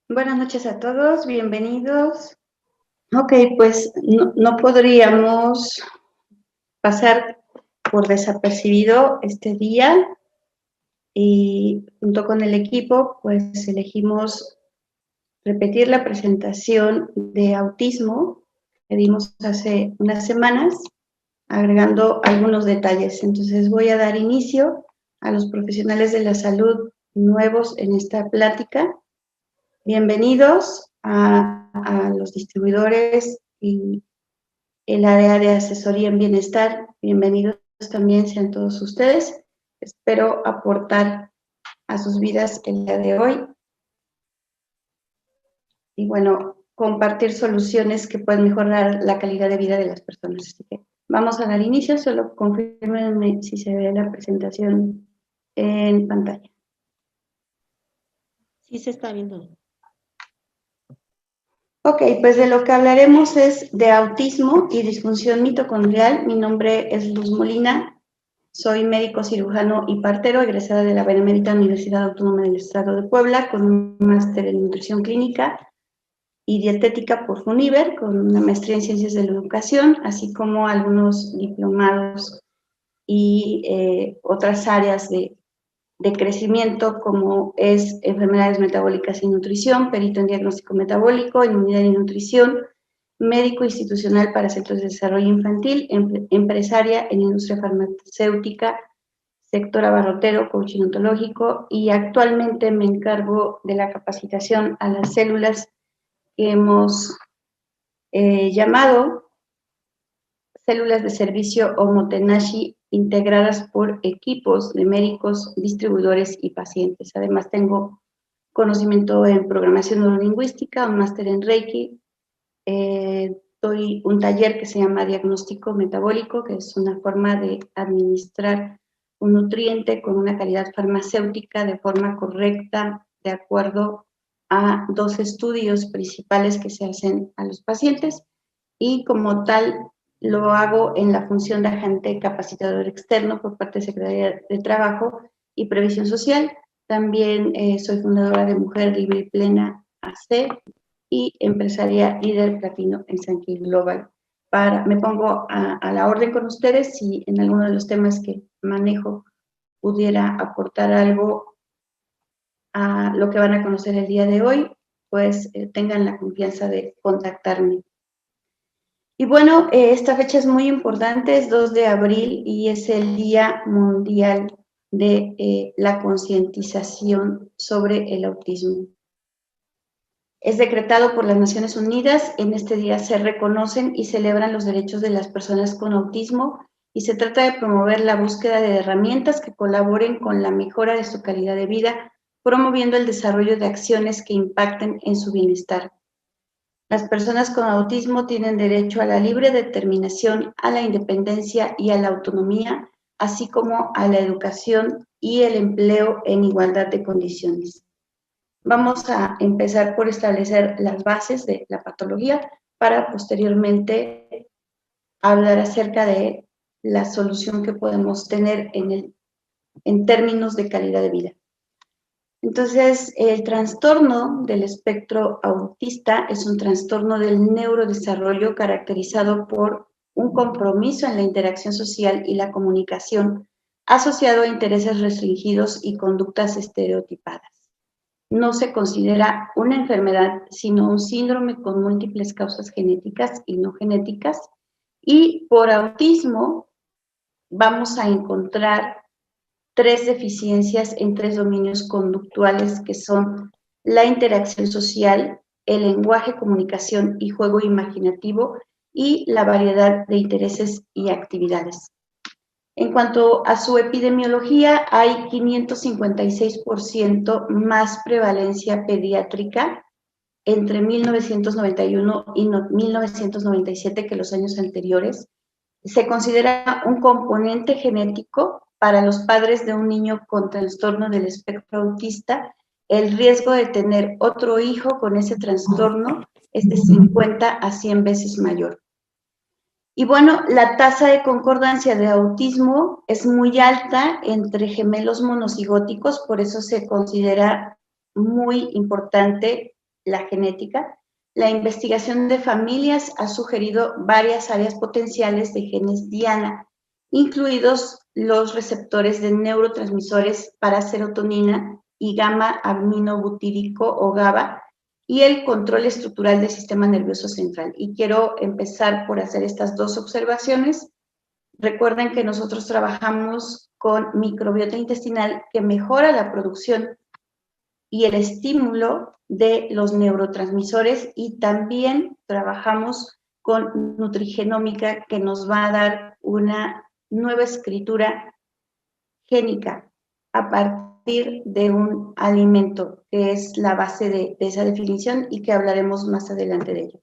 Buenas noches a todos, bienvenidos. Ok, pues no podríamos pasar por desapercibido este día y junto con el equipo pues elegimos repetir la presentación de autismo que dimos hace unas semanas, agregando algunos detalles. Entonces voy a dar inicio a los profesionales de la salud nuevos en esta plática. Bienvenidos a los distribuidores y el área de asesoría en bienestar. Bienvenidos también sean todos ustedes. Espero aportar a sus vidas el día de hoy y bueno, compartir soluciones que pueden mejorar la calidad de vida de las personas. Así que vamos a dar inicio, solo confírmenme si se ve la presentación en pantalla. Sí, se está viendo. Ok, pues de lo que hablaremos es de autismo y disfunción mitocondrial. Mi nombre es Luz Molina, soy médico cirujano y partero, egresada de la Benemérita Universidad Autónoma del Estado de Puebla, con un máster en nutrición clínica y dietética por FUNIVER, con una maestría en ciencias de la educación, así como algunos diplomados y otras áreas de crecimiento como es enfermedades metabólicas y nutrición, perito en diagnóstico metabólico, inmunidad y nutrición, médico institucional para centros de desarrollo infantil, empresaria en industria farmacéutica, sector abarrotero, coaching ontológico y actualmente me encargo de la capacitación a las células que hemos llamado células de servicio Omotenashi integradas por equipos de médicos, distribuidores y pacientes. Además, tengo conocimiento en programación neurolingüística, un máster en Reiki, doy un taller que se llama diagnóstico metabólico, que es una forma de administrar un nutriente con una calidad farmacéutica de forma correcta, de acuerdo a dos estudios principales que se hacen a los pacientes, y como tal lo hago en la función de agente capacitador externo por parte de Secretaría de Trabajo y Previsión Social. También soy fundadora de Mujer Libre y Plena AC y empresaria líder platino en Sankey Global. Me pongo a la orden con ustedes si en alguno de los temas que manejo pudiera aportar algo a lo que van a conocer el día de hoy, pues tengan la confianza de contactarme. Y bueno, esta fecha es muy importante, es 2 de abril y es el Día Mundial de la concientización sobre el autismo. Es decretado por las Naciones Unidas. En este día se reconocen y celebran los derechos de las personas con autismo y se trata de promover la búsqueda de herramientas que colaboren con la mejora de su calidad de vida, promoviendo el desarrollo de acciones que impacten en su bienestar. Las personas con autismo tienen derecho a la libre determinación, a la independencia y a la autonomía, así como a la educación y el empleo en igualdad de condiciones. Vamos a empezar por establecer las bases de la patología para posteriormente hablar acerca de la solución que podemos tener en términos de calidad de vida. Entonces, el trastorno del espectro autista es un trastorno del neurodesarrollo caracterizado por un compromiso en la interacción social y la comunicación asociado a intereses restringidos y conductas estereotipadas. No se considera una enfermedad, sino un síndrome con múltiples causas genéticas y no genéticas. Y por autismo vamos a encontrar 3 deficiencias en 3 dominios conductuales que son la interacción social, el lenguaje, comunicación y juego imaginativo y la variedad de intereses y actividades. En cuanto a su epidemiología, hay 556% más prevalencia pediátrica entre 1991 y 1997 que los años anteriores. Se considera un componente genético para los padres de un niño con trastorno del espectro autista. El riesgo de tener otro hijo con ese trastorno es de 50 a 100 veces mayor. Y bueno, la tasa de concordancia de autismo es muy alta entre gemelos monocigóticos, por eso se considera muy importante la genética, la investigación de familias ha sugerido varias áreas potenciales de genes diana, incluidos los receptores de neurotransmisores para serotonina y gamma-aminobutírico o GABA, y el control estructural del sistema nervioso central. Y quiero empezar por hacer estas dos observaciones. Recuerden que nosotros trabajamos con microbiota intestinal que mejora la producción y el estímulo de los neurotransmisores, y también trabajamos con nutrigenómica, que nos va a dar una nueva escritura génica a partir de un alimento, que es la base de esa definición y que hablaremos más adelante de ello.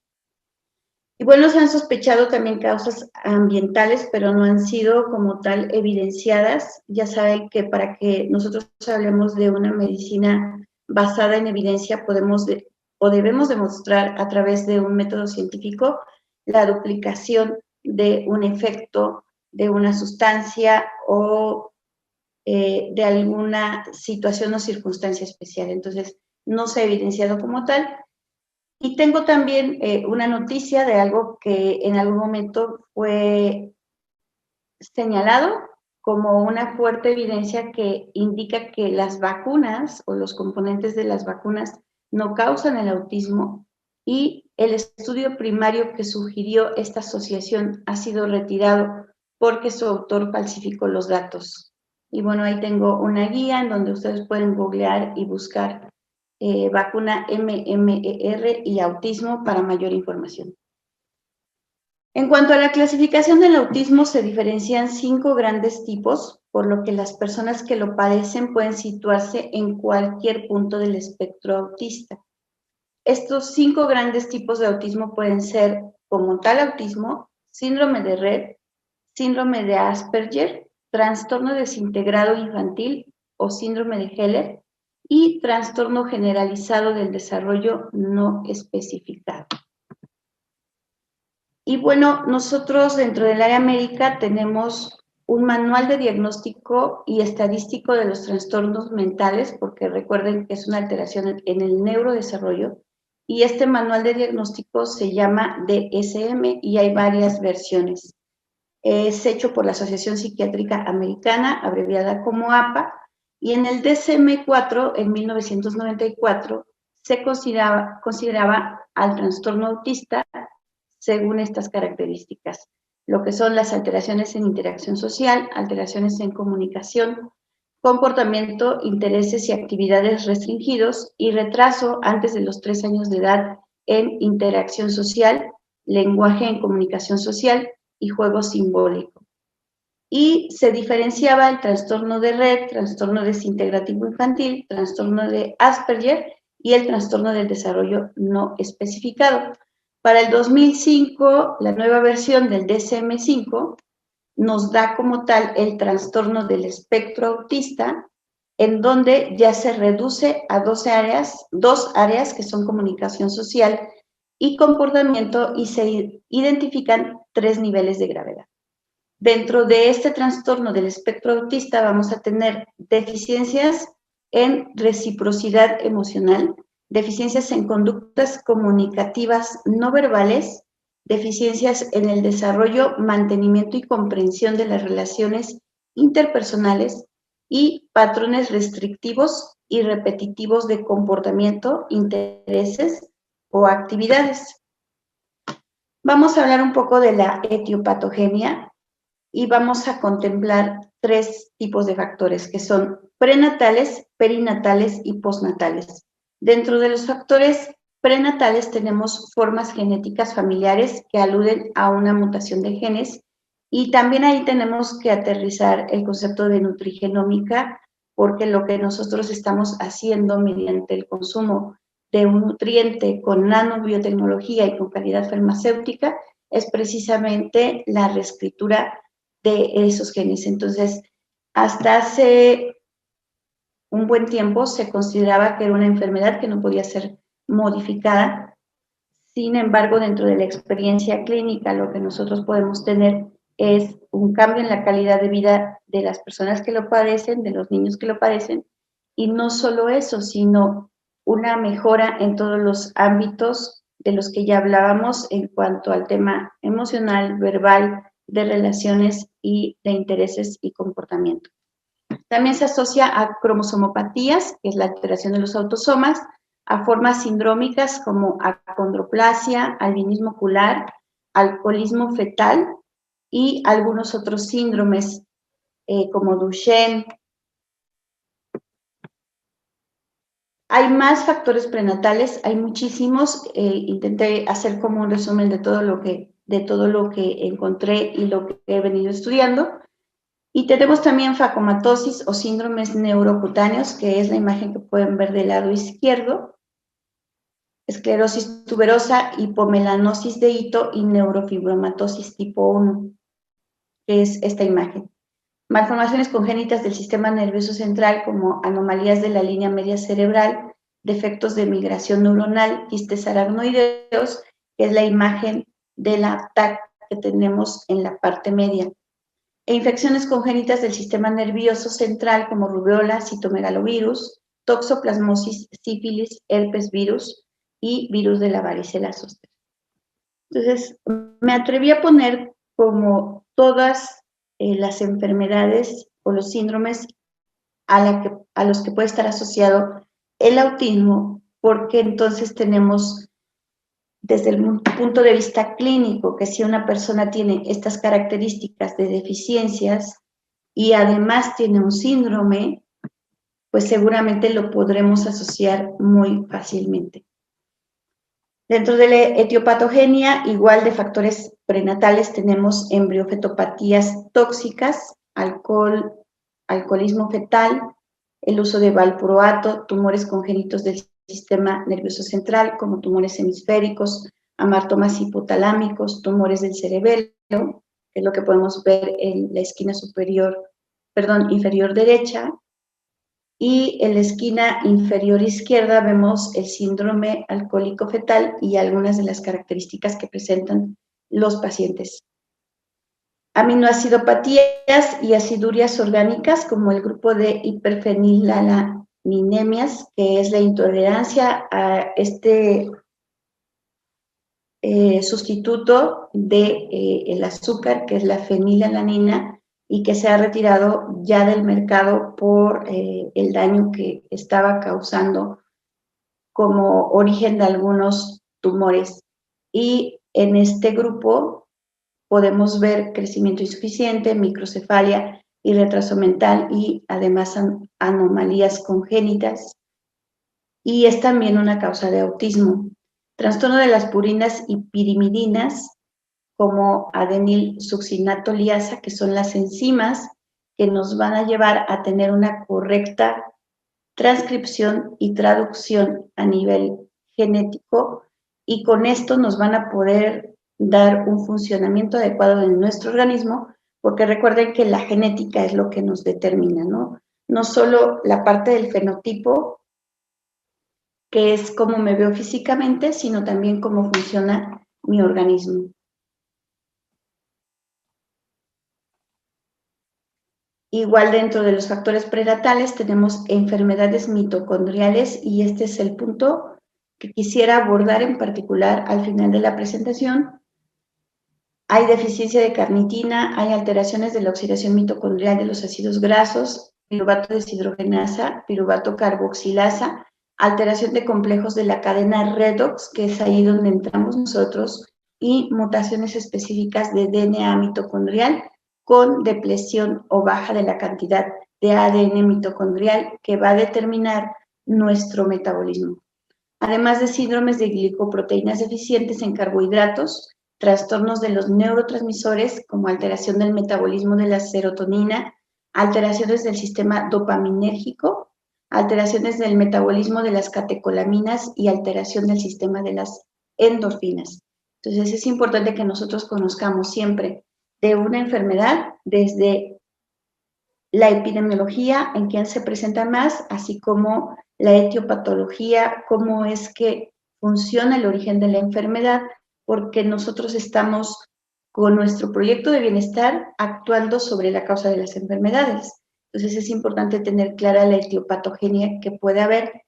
Y bueno, se han sospechado también causas ambientales, pero no han sido como tal evidenciadas. Ya saben que para que nosotros hablemos de una medicina basada en evidencia, o debemos demostrar a través de un método científico la duplicación de un efecto de una sustancia o de alguna situación o circunstancia especial. Entonces, no se ha evidenciado como tal. Y tengo también una noticia de algo que en algún momento fue señalado como una fuerte evidencia que indica que las vacunas o los componentes de las vacunas no causan el autismo, y el estudio primario que sugirió esta asociación ha sido retirado porque su autor falsificó los datos. Y bueno, ahí tengo una guía en donde ustedes pueden googlear y buscar vacuna MMR y autismo para mayor información. En cuanto a la clasificación del autismo, se diferencian 5 grandes tipos, por lo que las personas que lo padecen pueden situarse en cualquier punto del espectro autista. Estos 5 grandes tipos de autismo pueden ser como tal autismo, síndrome de Rett, síndrome de Asperger, trastorno desintegrado infantil o síndrome de Heller, y trastorno generalizado del desarrollo no especificado. Y bueno, nosotros dentro del área médica tenemos un manual de diagnóstico y estadístico de los trastornos mentales, porque recuerden que es una alteración en el neurodesarrollo, y este manual de diagnóstico se llama DSM y hay varias versiones. Es hecho por la Asociación Psiquiátrica Americana, abreviada como APA, y en el DSM-4, en 1994, se consideraba al trastorno autista según estas características, lo que son las alteraciones en interacción social, alteraciones en comunicación, comportamiento, intereses y actividades restringidos, y retraso antes de los 3 años de edad en interacción social, lenguaje en comunicación social y juego simbólico. Y se diferenciaba el trastorno de Rett, trastorno desintegrativo infantil, trastorno de Asperger y el trastorno del desarrollo no especificado. Para el 2005, la nueva versión del DSM-5 nos da como tal el trastorno del espectro autista, en donde ya se reduce a dos áreas que son comunicación social y comportamiento, y se identifican 3 niveles de gravedad. Dentro de este trastorno del espectro autista vamos a tener deficiencias en reciprocidad emocional, deficiencias en conductas comunicativas no verbales, deficiencias en el desarrollo, mantenimiento y comprensión de las relaciones interpersonales, y patrones restrictivos y repetitivos de comportamiento, intereses o actividades. Vamos a hablar un poco de la etiopatogenia y vamos a contemplar 3 tipos de factores, que son prenatales, perinatales y postnatales. Dentro de los factores prenatales tenemos formas genéticas familiares que aluden a una mutación de genes, y también ahí tenemos que aterrizar el concepto de nutrigenómica, porque lo que nosotros estamos haciendo mediante el consumo de un nutriente con nanobiotecnología y con calidad farmacéutica es precisamente la reescritura de esos genes. Entonces, hasta hace un buen tiempo se consideraba que era una enfermedad que no podía ser modificada. Sin embargo, dentro de la experiencia clínica, lo que nosotros podemos tener es un cambio en la calidad de vida de las personas que lo padecen, de los niños que lo padecen, y no solo eso, sino una mejora en todos los ámbitos de los que ya hablábamos en cuanto al tema emocional, verbal, de relaciones y de intereses y comportamiento. También se asocia a cromosomopatías, que es la alteración de los autosomas, a formas sindrómicas como acondroplasia, albinismo ocular, alcoholismo fetal y algunos otros síndromes como Duchenne. Hay más factores prenatales, hay muchísimos. Intenté hacer como un resumen de todo lo que encontré y lo que he venido estudiando. Y tenemos también facomatosis o síndromes neurocutáneos, que es la imagen que pueden ver del lado izquierdo, esclerosis tuberosa, hipomelanosis de hito y neurofibromatosis tipo 1, que es esta imagen. Malformaciones congénitas del sistema nervioso central como anomalías de la línea media cerebral, defectos de migración neuronal, quistes aracnoideos, que es la imagen de la TAC que tenemos en la parte media. E infecciones congénitas del sistema nervioso central como rubiola, citomegalovirus, toxoplasmosis, sífilis, herpes virus y virus de la varicela zoster. Entonces, me atreví a poner como todas las enfermedades o los síndromes a los que puede estar asociado el autismo, porque entonces tenemos desde el punto de vista clínico que si una persona tiene estas características de deficiencias y además tiene un síndrome, pues seguramente lo podremos asociar muy fácilmente. Dentro de la etiopatogenia, igual de factores prenatales, tenemos embriofetopatías tóxicas, alcoholismo fetal, el uso de valproato, tumores congénitos del sistema nervioso central, como tumores hemisféricos, amartomas hipotalámicos, tumores del cerebelo, que es lo que podemos ver en la esquina inferior derecha, y en la esquina inferior izquierda vemos el síndrome alcohólico fetal y algunas de las características que presentan los pacientes. Aminoacidopatías y acidurias orgánicas, como el grupo de hiperfenilalaniniemias, que es la intolerancia a este sustituto del azúcar, que es la fenilalanina, y que se ha retirado ya del mercado por el daño que estaba causando como origen de algunos tumores. Y en este grupo podemos ver crecimiento insuficiente, microcefalia y retraso mental y además anomalías congénitas. Y es también una causa de autismo. Trastorno de las purinas y pirimidinas, como adenilsuccinato liasa, que son las enzimas que nos van a llevar a tener una correcta transcripción y traducción a nivel genético, y con esto nos van a poder dar un funcionamiento adecuado de nuestro organismo, porque recuerden que la genética es lo que nos determina, ¿no? No solo la parte del fenotipo, que es cómo me veo físicamente, sino también cómo funciona mi organismo. Igual dentro de los factores prenatales tenemos enfermedades mitocondriales y este es el punto que quisiera abordar en particular al final de la presentación. Hay deficiencia de carnitina, hay alteraciones de la oxidación mitocondrial de los ácidos grasos, piruvato deshidrogenasa, piruvato carboxilasa, alteración de complejos de la cadena redox, que es ahí donde entramos nosotros, y mutaciones específicas de DNA mitocondrial con depresión o baja de la cantidad de ADN mitocondrial que va a determinar nuestro metabolismo. Además de síndromes de glicoproteínas deficientes en carbohidratos, trastornos de los neurotransmisores como alteración del metabolismo de la serotonina, alteraciones del sistema dopaminérgico, alteraciones del metabolismo de las catecolaminas y alteración del sistema de las endorfinas. Entonces es importante que nosotros conozcamos siempre de una enfermedad desde la epidemiología, en quién se presenta más, así como la etiopatología, cómo es que funciona el origen de la enfermedad, porque nosotros estamos con nuestro proyecto de bienestar actuando sobre la causa de las enfermedades. Entonces es importante tener clara la etiopatogenia que puede haber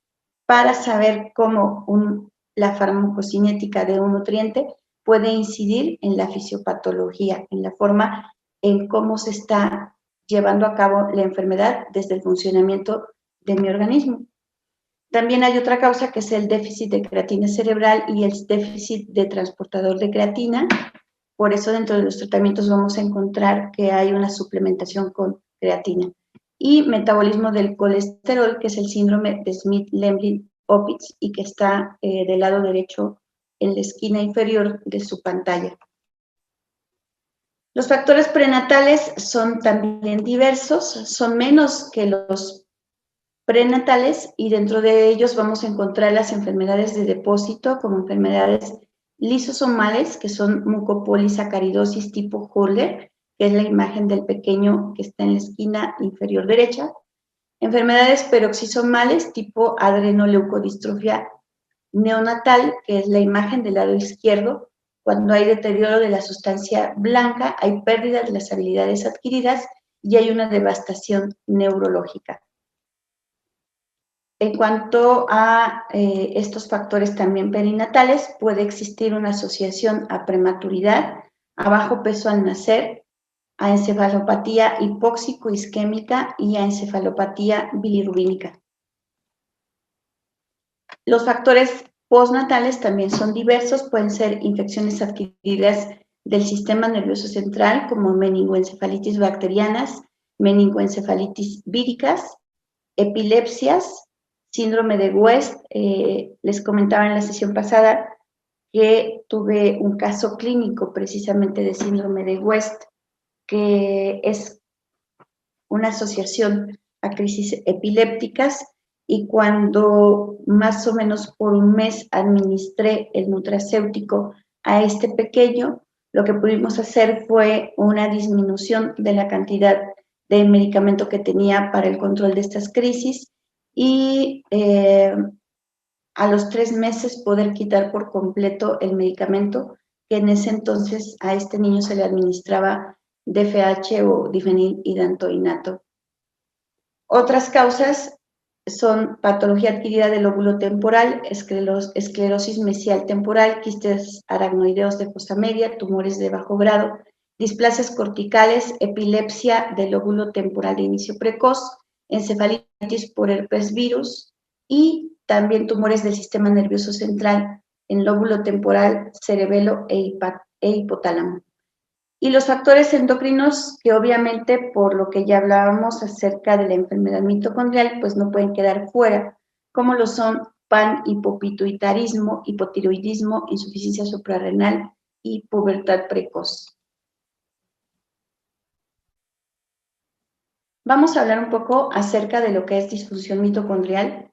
para saber cómo la farmacocinética de un nutriente puede incidir en la fisiopatología, en la forma en cómo se está llevando a cabo la enfermedad desde el funcionamiento de mi organismo. También hay otra causa que es el déficit de creatina cerebral y el déficit de transportador de creatina. Por eso dentro de los tratamientos vamos a encontrar que hay una suplementación con creatina. Y metabolismo del colesterol, que es el síndrome de Smith-Lemli-Opitz y que está del lado derecho en la esquina inferior de su pantalla. Los factores prenatales son también diversos, son menos que los prenatales y dentro de ellos vamos a encontrar las enfermedades de depósito como enfermedades lisosomales, que son mucopolisacaridosis tipo Hurler, que es la imagen del pequeño que está en la esquina inferior derecha, enfermedades peroxisomales tipo adrenoleucodistrofia neonatal, que es la imagen del lado izquierdo. Cuando hay deterioro de la sustancia blanca, hay pérdida de las habilidades adquiridas y hay una devastación neurológica. En cuanto a estos factores también perinatales, puede existir una asociación a prematuridad, a bajo peso al nacer, a encefalopatía hipóxico-isquémica y a encefalopatía bilirrubínica. Los factores postnatales también son diversos, pueden ser infecciones adquiridas del sistema nervioso central como meningoencefalitis bacterianas, meningoencefalitis víricas, epilepsias, síndrome de West. Les comentaba en la sesión pasada que tuve un caso clínico precisamente de síndrome de West, que es una asociación a crisis epilépticas, y cuando más o menos por un mes administré el nutracéutico a este pequeño, lo que pudimos hacer fue una disminución de la cantidad de medicamento que tenía para el control de estas crisis y a los 3 meses poder quitar por completo el medicamento que en ese entonces a este niño se le administraba DFH o difenilhidantoinato. Otras causas son patología adquirida del lóbulo temporal, esclerosis mesial temporal, quistes aracnoideos de fosa media, tumores de bajo grado, displasias corticales, epilepsia del lóbulo temporal de inicio precoz, encefalitis por herpes virus y también tumores del sistema nervioso central en lóbulo temporal, cerebelo e hipotálamo. Y los factores endocrinos, que obviamente por lo que ya hablábamos acerca de la enfermedad mitocondrial, pues no pueden quedar fuera, como lo son panhipopituitarismo, hipotiroidismo, insuficiencia suprarrenal y pubertad precoz. Vamos a hablar un poco acerca de lo que es disfunción mitocondrial,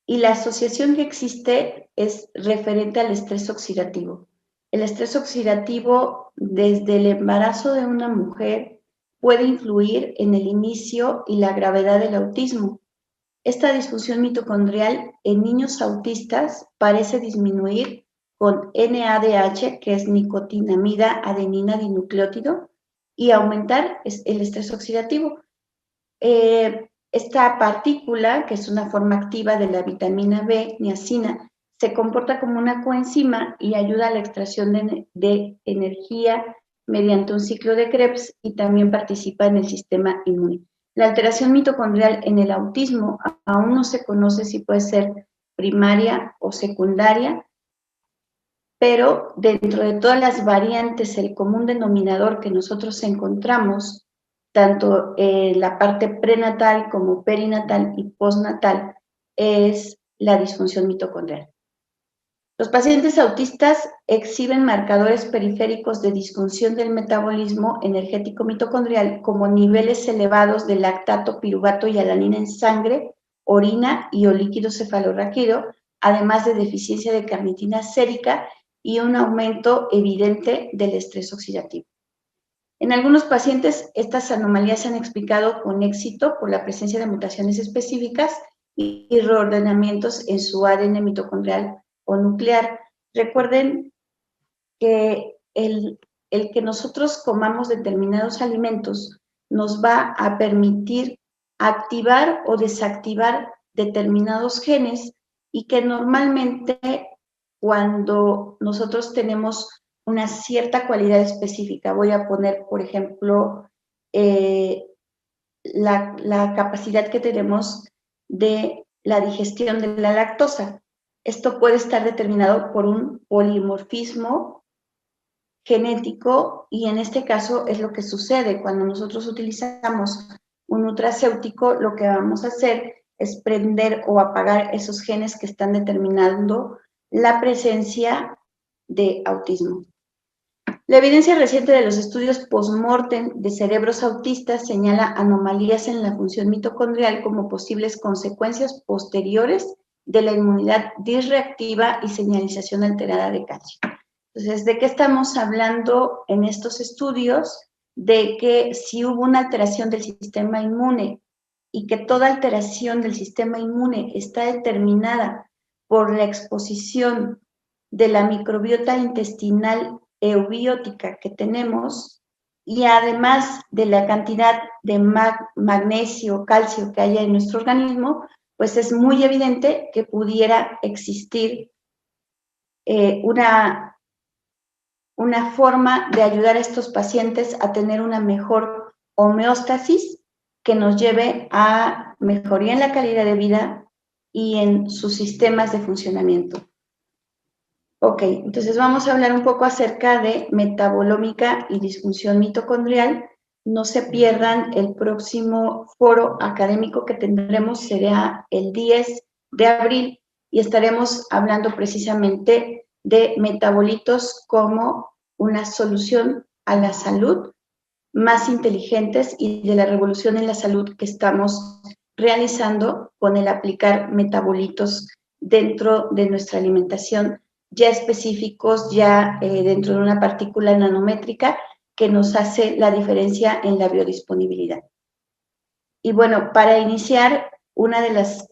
y la asociación que existe es referente al estrés oxidativo. El estrés oxidativo desde el embarazo de una mujer puede influir en el inicio y la gravedad del autismo. Esta disfunción mitocondrial en niños autistas parece disminuir con NADH, que es nicotinamida adenina dinucleótido, y aumentar el estrés oxidativo. Esta partícula, que es una forma activa de la vitamina B, niacina, se comporta como una coenzima y ayuda a la extracción de energía mediante un ciclo de Krebs y también participa en el sistema inmune. La alteración mitocondrial en el autismo aún no se conoce si puede ser primaria o secundaria, pero dentro de todas las variantes, el común denominador que nosotros encontramos tanto la parte prenatal como perinatal y postnatal, es la disfunción mitocondrial. Los pacientes autistas exhiben marcadores periféricos de disfunción del metabolismo energético mitocondrial como niveles elevados de lactato, piruvato y alanina en sangre, orina y o líquido cefalorraquídeo, además de deficiencia de carnitina sérica y un aumento evidente del estrés oxidativo. En algunos pacientes, estas anomalías se han explicado con éxito por la presencia de mutaciones específicas y reordenamientos en su ADN mitocondrial o nuclear. Recuerden que el que nosotros comamos determinados alimentos nos va a permitir activar o desactivar determinados genes y que normalmente cuando nosotros tenemos una cierta cualidad específica, voy a poner, por ejemplo, la capacidad que tenemos de la digestión de la lactosa. Esto puede estar determinado por un polimorfismo genético y en este caso es lo que sucede cuando nosotros utilizamos un nutracéutico. Lo que vamos a hacer es prender o apagar esos genes que están determinando la presencia de autismo. La evidencia reciente de los estudios post-mortem de cerebros autistas señala anomalías en la función mitocondrial como posibles consecuencias posteriores de la inmunidad disreactiva y señalización alterada de calcio. Entonces, ¿de qué estamos hablando en estos estudios? De que si hubo una alteración del sistema inmune y que toda alteración del sistema inmune está determinada por la exposición de la microbiota intestinal eubiótica que tenemos y además de la cantidad de magnesio, calcio que haya en nuestro organismo, pues es muy evidente que pudiera existir una forma de ayudar a estos pacientes a tener una mejor homeostasis que nos lleve a mejoría en la calidad de vida y en sus sistemas de funcionamiento. Ok, entonces vamos a hablar un poco acerca de metabolómica y disfunción mitocondrial. No se pierdan el próximo foro académico que tendremos, será el 10 de abril y estaremos hablando precisamente de metabolitos como una solución a la salud, más inteligentes y de la revolución en la salud que estamos realizando con el aplicar metabolitos dentro de nuestra alimentación, ya específicos, ya dentro de una partícula nanométrica que nos hace la diferencia en la biodisponibilidad. Y bueno, para iniciar, una de las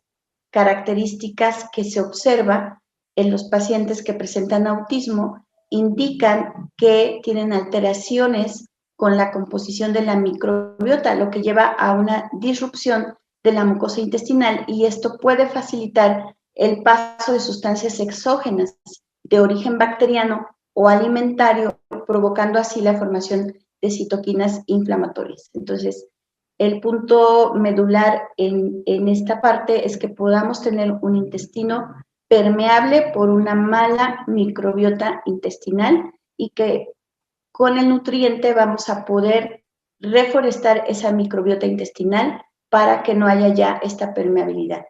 características que se observa en los pacientes que presentan autismo indican que tienen alteraciones con la composición de la microbiota, lo que lleva a una disrupción de la mucosa intestinal y esto puede facilitar el paso de sustancias exógenas de origen bacteriano o alimentario, provocando así la formación de citoquinas inflamatorias. Entonces, el punto medular en esta parte es que podamos tener un intestino permeable por una mala microbiota intestinal y que con el nutriente vamos a poder reforestar esa microbiota intestinal para que no haya ya esta permeabilidad.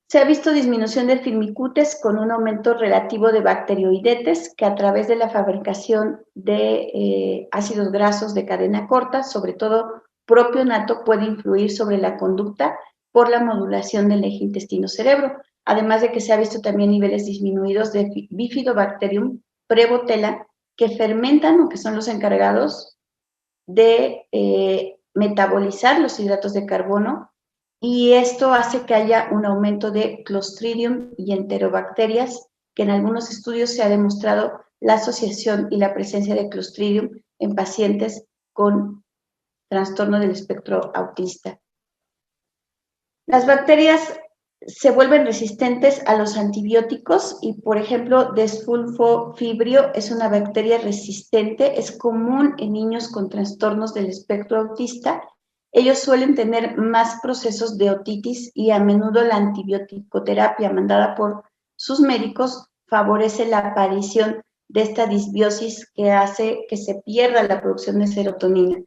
Se ha visto disminución de firmicutes con un aumento relativo de bacteroidetes que a través de la fabricación de ácidos grasos de cadena corta, sobre todo propionato, puede influir sobre la conducta por la modulación del eje intestino-cerebro, además de que se ha visto también niveles disminuidos de Bifidobacterium prevotella que fermentan o que son los encargados de metabolizar los hidratos de carbono y esto hace que haya un aumento de Clostridium y enterobacterias, que en algunos estudios se ha demostrado la asociación y la presencia de Clostridium en pacientes con trastorno del espectro autista. Las bacterias se vuelven resistentes a los antibióticos y, por ejemplo, desfulfofibrio es una bacteria resistente, es común en niños con trastornos del espectro autista. Ellos suelen tener más procesos de otitis y a menudo la antibiótico-terapia mandada por sus médicos favorece la aparición de esta disbiosis que hace que se pierda la producción de serotonina.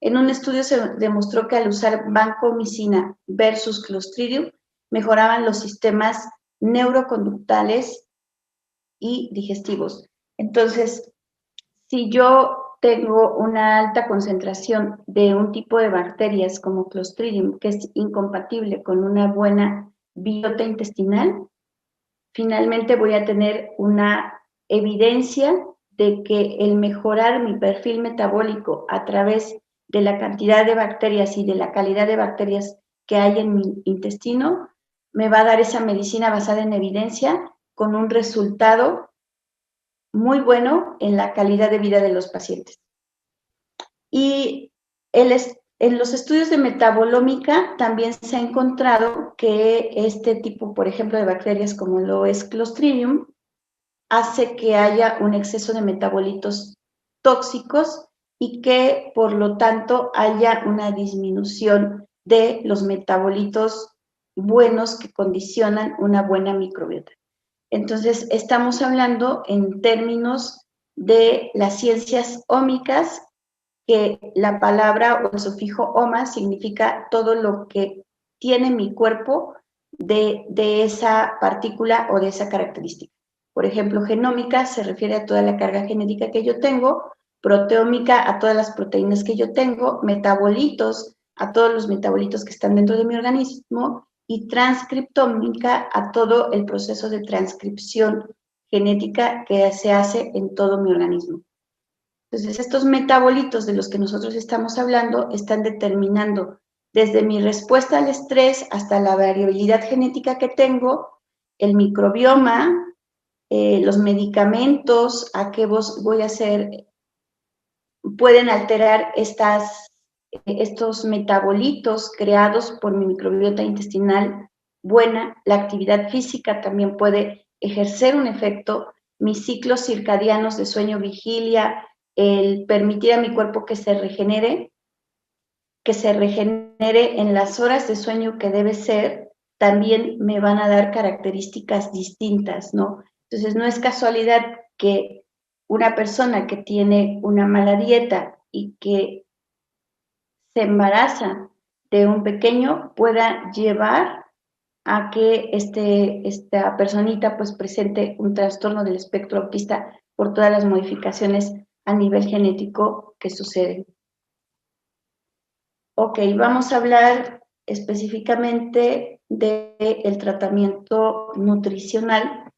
En un estudio se demostró que al usar vancomicina versus Clostridium mejoraban los sistemas neuroconductales y digestivos. Entonces, si yo tengo una alta concentración de un tipo de bacterias como Clostridium, que es incompatible con una buena biota intestinal, finalmente voy a tener una evidencia de que el mejorar mi perfil metabólico a través de la cantidad de bacterias y de la calidad de bacterias que hay en mi intestino, me va a dar esa medicina basada en evidencia con un resultado muy bueno en la calidad de vida de los pacientes. Y En los estudios de metabolómica también se ha encontrado que este tipo, por ejemplo, de bacterias como lo es Clostridium, hace que haya un exceso de metabolitos tóxicos y que, por lo tanto, haya una disminución de los metabolitos buenos que condicionan una buena microbiota. Entonces, estamos hablando en términos de las ciencias ómicas, que la palabra o el sufijo oma significa todo lo que tiene mi cuerpo de esa partícula o de esa característica. Por ejemplo, genómica se refiere a toda la carga genética que yo tengo, proteómica a todas las proteínas que yo tengo, metabolitos a todos los metabolitos que están dentro de mi organismo, y transcriptómica a todo el proceso de transcripción genética que se hace en todo mi organismo. Entonces, estos metabolitos de los que nosotros estamos hablando están determinando desde mi respuesta al estrés hasta la variabilidad genética que tengo, el microbioma, los medicamentos, a qué voy a hacer, pueden alterar estos metabolitos creados por mi microbiota intestinal buena. La actividad física también puede ejercer un efecto, mis ciclos circadianos de sueño-vigilia, el permitir a mi cuerpo que se regenere en las horas de sueño que debe ser, también me van a dar características distintas, ¿no? Entonces, no es casualidad que una persona que tiene una mala dieta y que se embaraza de un pequeño pueda llevar a que esta personita pues presente un trastorno del espectro autista por todas las modificaciones a nivel genético que suceden. Ok, vamos a hablar específicamente del tratamiento nutricional,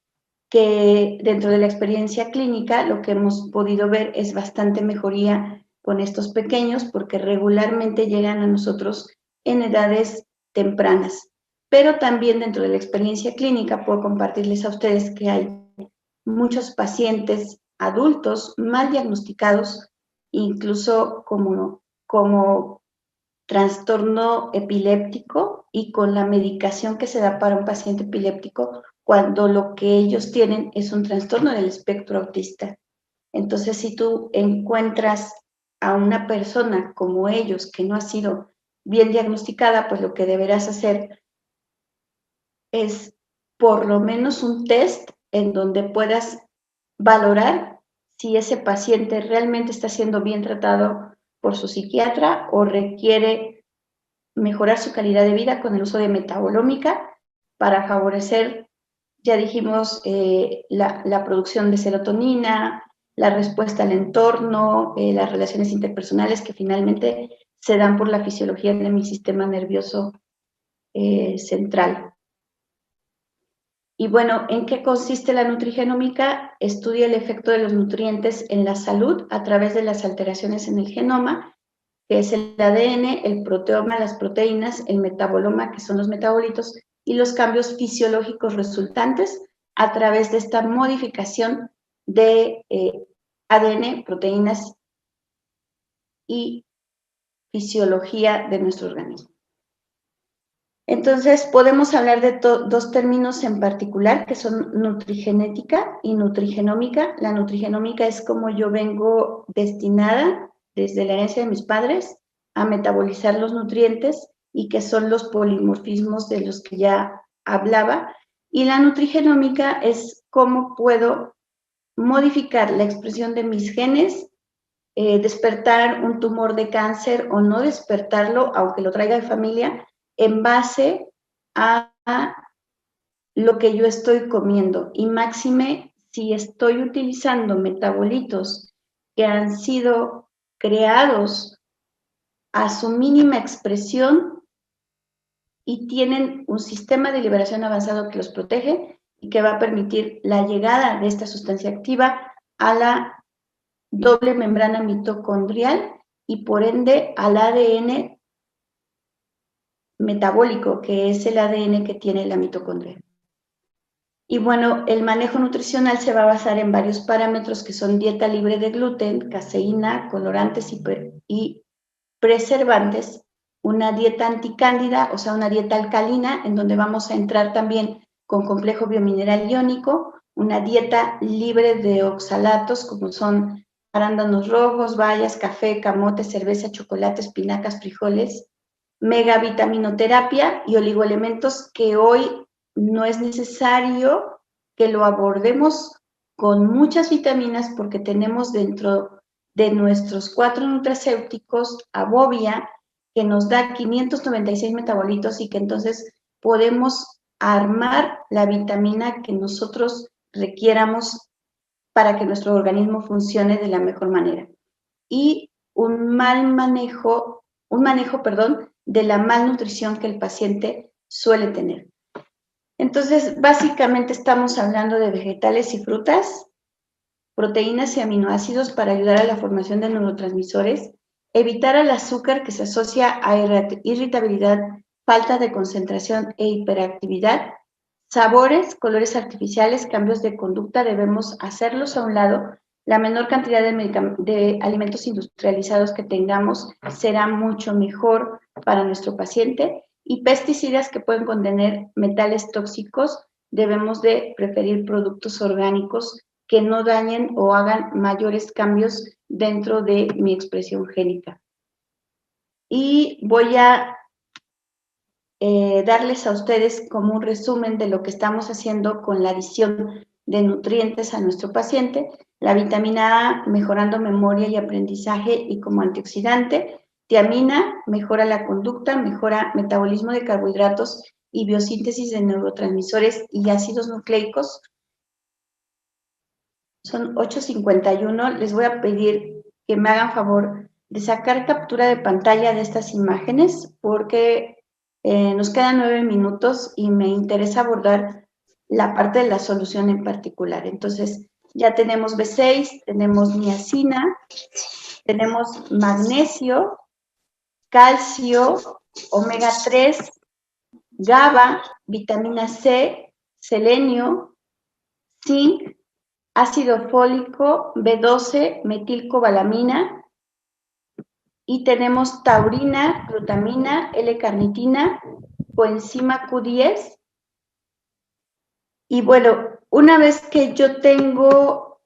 que dentro de la experiencia clínica lo que hemos podido ver es bastante mejoría con estos pequeños, porque regularmente llegan a nosotros en edades tempranas. Pero también dentro de la experiencia clínica puedo compartirles a ustedes que hay muchos pacientes adultos mal diagnosticados, incluso como trastorno epiléptico, y con la medicación que se da para un paciente epiléptico, cuando lo que ellos tienen es un trastorno del espectro autista. Entonces, si tú encuentras a una persona como ellos que no ha sido bien diagnosticada, pues lo que deberás hacer es por lo menos un test en donde puedas valorar si ese paciente realmente está siendo bien tratado por su psiquiatra o requiere mejorar su calidad de vida con el uso de metabolómica para favorecer, ya dijimos, la producción de serotonina, la respuesta al entorno, las relaciones interpersonales que finalmente se dan por la fisiología de mi sistema nervioso central. Y bueno, ¿en qué consiste la nutrigenómica? Estudia el efecto de los nutrientes en la salud a través de las alteraciones en el genoma, que es el ADN, el proteoma, las proteínas, el metaboloma, que son los metabolitos, y los cambios fisiológicos resultantes a través de esta modificación de ADN, proteínas y fisiología de nuestro organismo. Entonces, podemos hablar de dos términos en particular, que son nutrigenética y nutrigenómica. La nutrigenómica es como yo vengo destinada desde la herencia de mis padres a metabolizar los nutrientes, y que son los polimorfismos de los que ya hablaba. Y la nutrigenómica es cómo puedo modificar la expresión de mis genes, despertar un tumor de cáncer o no despertarlo, aunque lo traiga de familia, en base a lo que yo estoy comiendo, y máxime si estoy utilizando metabolitos que han sido creados a su mínima expresión y tienen un sistema de liberación avanzado que los protege y que va a permitir la llegada de esta sustancia activa a la doble membrana mitocondrial y por ende al ADN metabólico, que es el ADN que tiene la mitocondria. Y bueno, el manejo nutricional se va a basar en varios parámetros que son dieta libre de gluten, caseína, colorantes y preservantes, una dieta anticándida, o sea, una dieta alcalina, en donde vamos a entrar también con complejo biomineral iónico, una dieta libre de oxalatos, como son arándanos rojos, bayas, café, camote, cerveza, chocolate, espinacas, frijoles, megavitaminoterapia y oligoelementos que hoy no es necesario que lo abordemos con muchas vitaminas porque tenemos dentro de nuestros 4 nutracéuticos a Bovia, que nos da 596 metabolitos y que entonces podemos armar la vitamina que nosotros requiéramos para que nuestro organismo funcione de la mejor manera. Y un manejo, perdón, de la malnutrición que el paciente suele tener. Entonces, básicamente estamos hablando de vegetales y frutas, proteínas y aminoácidos para ayudar a la formación de neurotransmisores, evitar el azúcar que se asocia a irritabilidad, falta de concentración e hiperactividad, sabores, colores artificiales, cambios de conducta, debemos hacerlos a un lado. La menor cantidad de alimentos industrializados que tengamos será mucho mejor para nuestro paciente, y pesticidas que pueden contener metales tóxicos, debemos de preferir productos orgánicos que no dañen o hagan mayores cambios dentro de mi expresión génica. Y voy a darles a ustedes como un resumen de lo que estamos haciendo con la adición de nutrientes a nuestro paciente. La vitamina A, mejorando memoria y aprendizaje y como antioxidante. Tiamina, mejora la conducta, mejora metabolismo de carbohidratos y biosíntesis de neurotransmisores y ácidos nucleicos. Son 8:51. Les voy a pedir que me hagan favor de sacar captura de pantalla de estas imágenes porque nos quedan 9 minutos y me interesa abordar la parte de la solución en particular. Entonces, ya tenemos B6, tenemos niacina, tenemos magnesio, calcio, omega 3, GABA, vitamina C, selenio, zinc, ácido fólico, B12, metilcobalamina, y tenemos taurina, glutamina, L-carnitina, coenzima Q10. Y bueno, una vez que yo tengo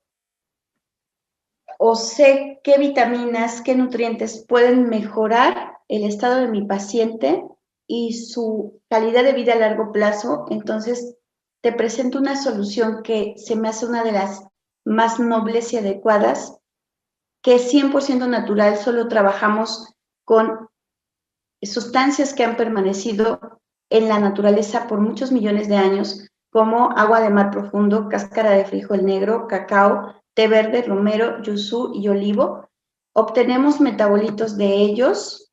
o sé qué vitaminas, qué nutrientes pueden mejorar el estado de mi paciente y su calidad de vida a largo plazo, entonces te presento una solución que se me hace una de las más nobles y adecuadas, que es 100% natural. Solo trabajamos con sustancias que han permanecido en la naturaleza por muchos millones de años, como agua de mar profundo, cáscara de frijol negro, cacao, té verde, romero, yusú y olivo. Obtenemos metabolitos de ellos.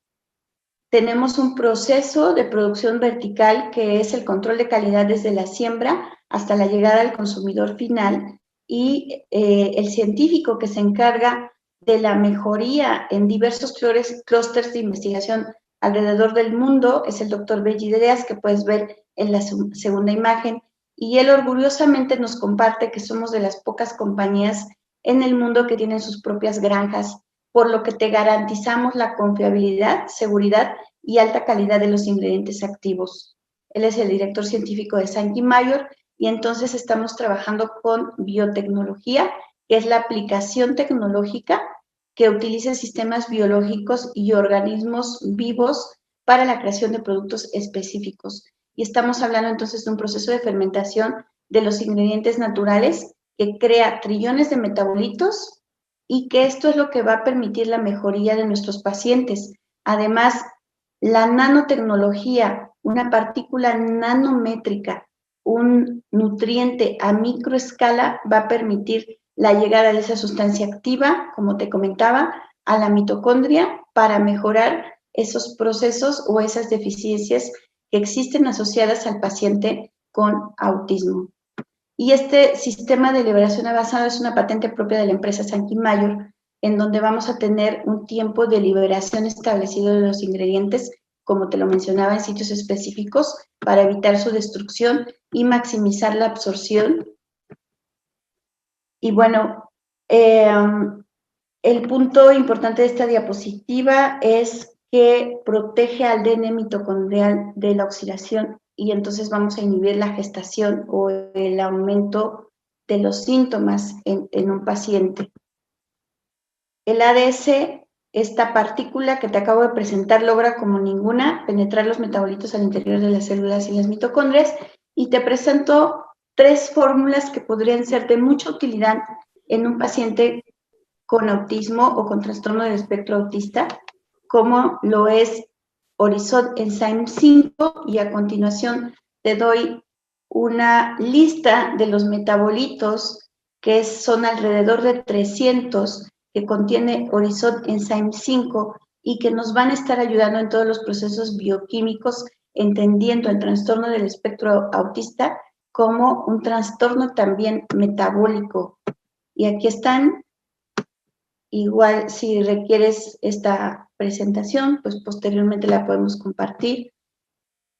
Tenemos un proceso de producción vertical que es el control de calidad desde la siembra hasta la llegada al consumidor final, y el científico que se encarga de la mejoría en diversos clústeres de investigación alrededor del mundo es el doctor Bellideas, que puedes ver en la segunda imagen, y él orgullosamente nos comparte que somos de las pocas compañías en el mundo que tienen sus propias granjas, por lo que te garantizamos la confiabilidad, seguridad y alta calidad de los ingredientes activos. Él es el director científico de Sanki Mayor, y entonces estamos trabajando con biotecnología, que es la aplicación tecnológica que utiliza sistemas biológicos y organismos vivos para la creación de productos específicos. Y estamos hablando entonces de un proceso de fermentación de los ingredientes naturales que crea trillones de metabolitos, y que esto es lo que va a permitir la mejoría de nuestros pacientes. Además, la nanotecnología, una partícula nanométrica, un nutriente a microescala, va a permitir la llegada de esa sustancia activa, como te comentaba, a la mitocondria para mejorar esos procesos o esas deficiencias que existen asociadas al paciente con autismo. Y este sistema de liberación avanzado es una patente propia de la empresa Sanki Mayor, en donde vamos a tener un tiempo de liberación establecido de los ingredientes, como te lo mencionaba, en sitios específicos para evitar su destrucción y maximizar la absorción. Y bueno, el punto importante de esta diapositiva es que protege al ADN mitocondrial de la oxidación y entonces vamos a inhibir la gestación o el aumento de los síntomas en un paciente. El ADS, esta partícula que te acabo de presentar, logra como ninguna penetrar los metabolitos al interior de las células y las mitocondrias, y te presento 3 fórmulas que podrían ser de mucha utilidad en un paciente con autismo o con trastorno del espectro autista, como lo es Horizon Enzyme 5, y a continuación te doy una lista de los metabolitos que son alrededor de 300 que contiene Horizon Enzyme 5 y que nos van a estar ayudando en todos los procesos bioquímicos, entendiendo el trastorno del espectro autista como un trastorno también metabólico. Y aquí están. Igual, si requieres esta presentación, pues posteriormente la podemos compartir.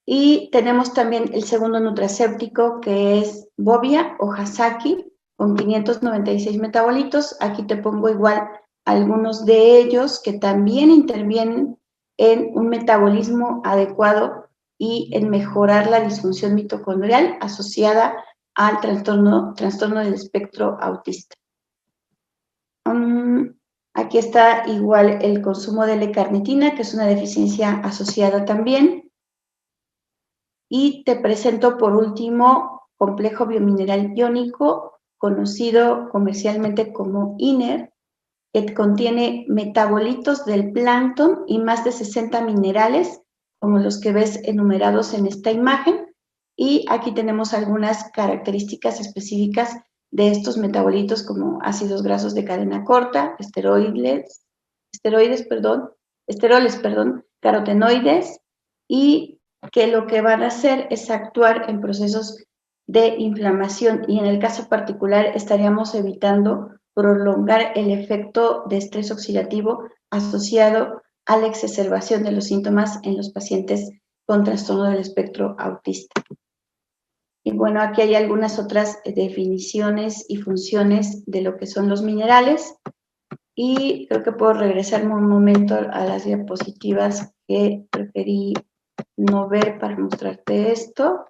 Y tenemos también el segundo nutracéutico, que es Bovia o Hasaki, con 596 metabolitos. Aquí te pongo igual algunos de ellos que también intervienen en un metabolismo adecuado y en mejorar la disfunción mitocondrial asociada al trastorno del espectro autista. Aquí está igual el consumo de L-carnitina, que es una deficiencia asociada también. Y te presento por último complejo biomineral iónico, conocido comercialmente como INER, que contiene metabolitos del plancton y más de 60 minerales, como los que ves enumerados en esta imagen. Y aquí tenemos algunas características específicas de estos metabolitos, como ácidos grasos de cadena corta, esteroles, carotenoides, y que lo que van a hacer es actuar en procesos de inflamación, y en el caso particular estaríamos evitando prolongar el efecto de estrés oxidativo asociado a la exacerbación de los síntomas en los pacientes con trastorno del espectro autista. Y bueno, aquí hay algunas otras definiciones y funciones de lo que son los minerales. Y creo que puedo regresarme un momento a las diapositivas que preferí no ver para mostrarte esto.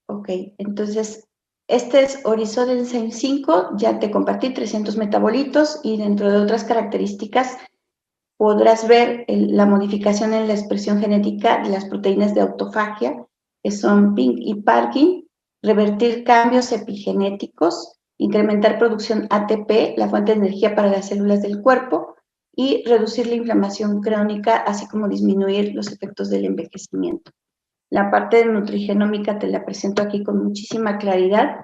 Ok, entonces, este es Horizon Enzyme 5, ya te compartí 300 metabolitos, y dentro de otras características podrás ver la modificación en la expresión genética de las proteínas de autofagia, que son PINK y Parkin, revertir cambios epigenéticos, incrementar producción ATP, la fuente de energía para las células del cuerpo, y reducir la inflamación crónica, así como disminuir los efectos del envejecimiento. La parte de nutrigenómica te la presento aquí con muchísima claridad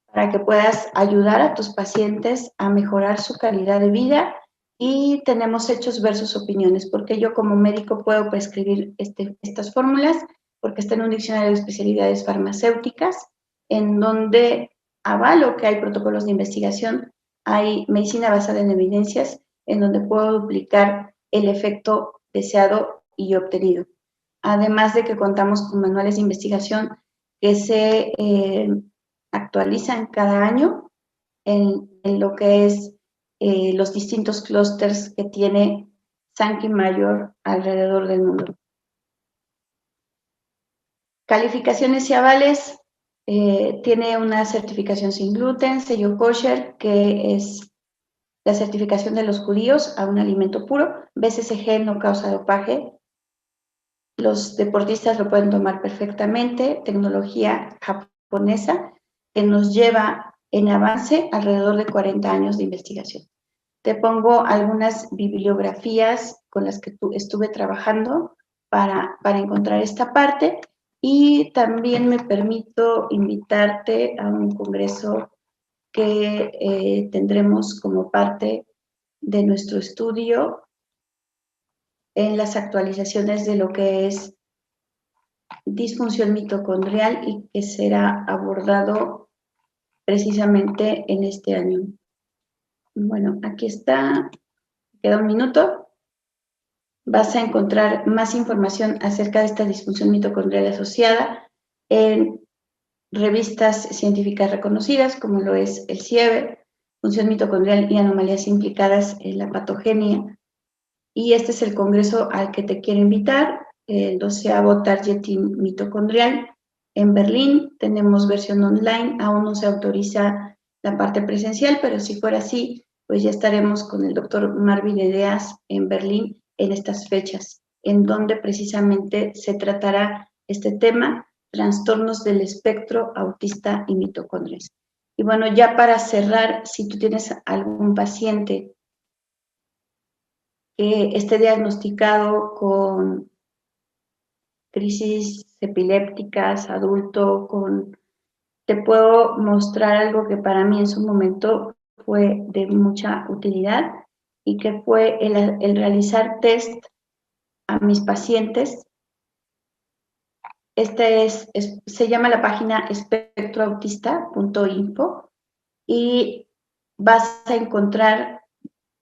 para que puedas ayudar a tus pacientes a mejorar su calidad de vida. Y tenemos hechos versus opiniones, porque yo como médico puedo prescribir estas fórmulas, porque está en un diccionario de especialidades farmacéuticas, en donde avalo que hay protocolos de investigación, hay medicina basada en evidencias, en donde puedo duplicar el efecto deseado y obtenido. Además de que contamos con manuales de investigación que se actualizan cada año en lo que es los distintos clústeres que tiene Sankey Mayor alrededor del mundo. Calificaciones y avales. Tiene una certificación sin gluten, sello kosher, que es la certificación de los judíos a un alimento puro. BCCG no causa dopaje. Los deportistas lo pueden tomar perfectamente. Tecnología japonesa que nos lleva en avance alrededor de 40 años de investigación. Te pongo algunas bibliografías con las que estuve trabajando para encontrar esta parte, y también me permito invitarte a un congreso que tendremos como parte de nuestro estudio en las actualizaciones de lo que es disfunción mitocondrial, y que será abordado precisamente en este año. Bueno, aquí está, queda un minuto. Vas a encontrar más información acerca de esta disfunción mitocondrial asociada en revistas científicas reconocidas, como lo es el CIEVE, función mitocondrial y anomalías implicadas en la patogenia. Y este es el congreso al que te quiero invitar, el 12º Targeting Mitocondrial en Berlín. Tenemos versión online, aún no se autoriza la parte presencial, pero si fuera así, pues ya estaremos con el doctor Marvin Edeas en Berlín en estas fechas, en donde precisamente se tratará este tema, trastornos del espectro autista y mitocondrias. Y bueno, ya para cerrar, si tú tienes algún paciente que esté diagnosticado con crisis epilépticas, adulto, te puedo mostrar algo que para mí en su momento fue de mucha utilidad y que fue el realizar test a mis pacientes. Se llama la página espectroautista.info y vas a encontrar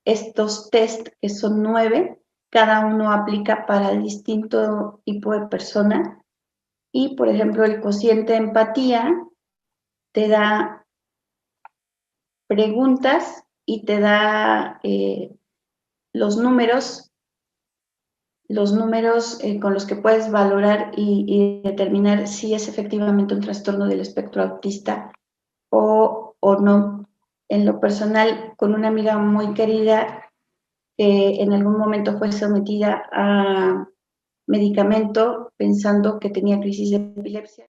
estos test que son 9, cada uno aplica para distinto tipo de persona y, por ejemplo, el cociente de empatía te da preguntas y te da los números con los que puedes valorar y determinar si es efectivamente un trastorno del espectro autista o no. En lo personal, con una amiga muy querida que en algún momento fue sometida a medicamento pensando que tenía crisis de epilepsia.